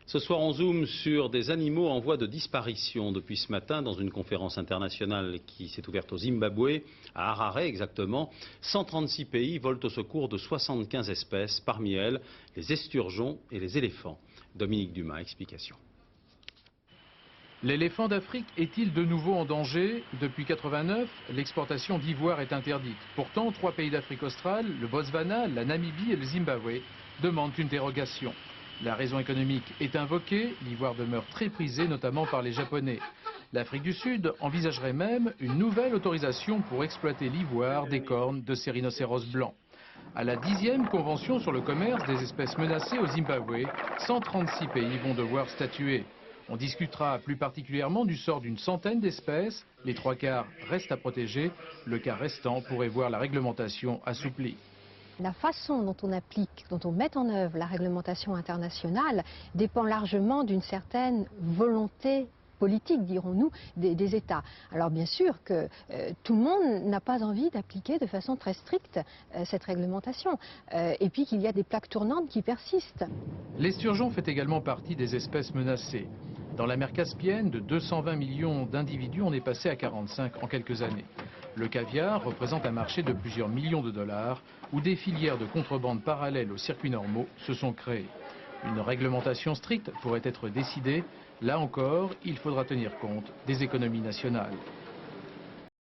Ce soir, on zoome sur des animaux en voie de disparition. Depuis ce matin, dans une conférence internationale qui s'est ouverte au Zimbabwe, à Harare exactement, 136 pays volent au secours de 75 espèces, parmi elles les esturgeons et les éléphants. Dominique Dumas, explication. L'éléphant d'Afrique est-il de nouveau en danger? Depuis 1989, l'exportation d'ivoire est interdite. Pourtant, 3 pays d'Afrique australe, le Botswana, la Namibie et le Zimbabwe, demandent une dérogation. La raison économique est invoquée, l'ivoire demeure très prisé, notamment par les Japonais. L'Afrique du Sud envisagerait même une nouvelle autorisation pour exploiter l'ivoire des cornes de ces rhinocéros blancs. À la 10e convention sur le commerce des espèces menacées au Zimbabwe, 136 pays vont devoir statuer. On discutera plus particulièrement du sort d'une centaine d'espèces. Les 3 quarts restent à protéger. Le quart restant pourrait voir la réglementation assouplie. La façon dont on applique, dont on met en œuvre la réglementation internationale dépend largement d'une certaine volonté politique, dirons-nous, des États. Alors bien sûr que tout le monde n'a pas envie d'appliquer de façon très stricte cette réglementation. Et puis qu'il y a des plaques tournantes qui persistent. L'esturgeon fait également partie des espèces menacées. Dans la mer Caspienne, de 220 millions d'individus, on est passé à 45 en quelques années. Le caviar représente un marché de plusieurs millions de dollars où des filières de contrebande parallèles aux circuits normaux se sont créées. Une réglementation stricte pourrait être décidée. Là encore, il faudra tenir compte des économies nationales.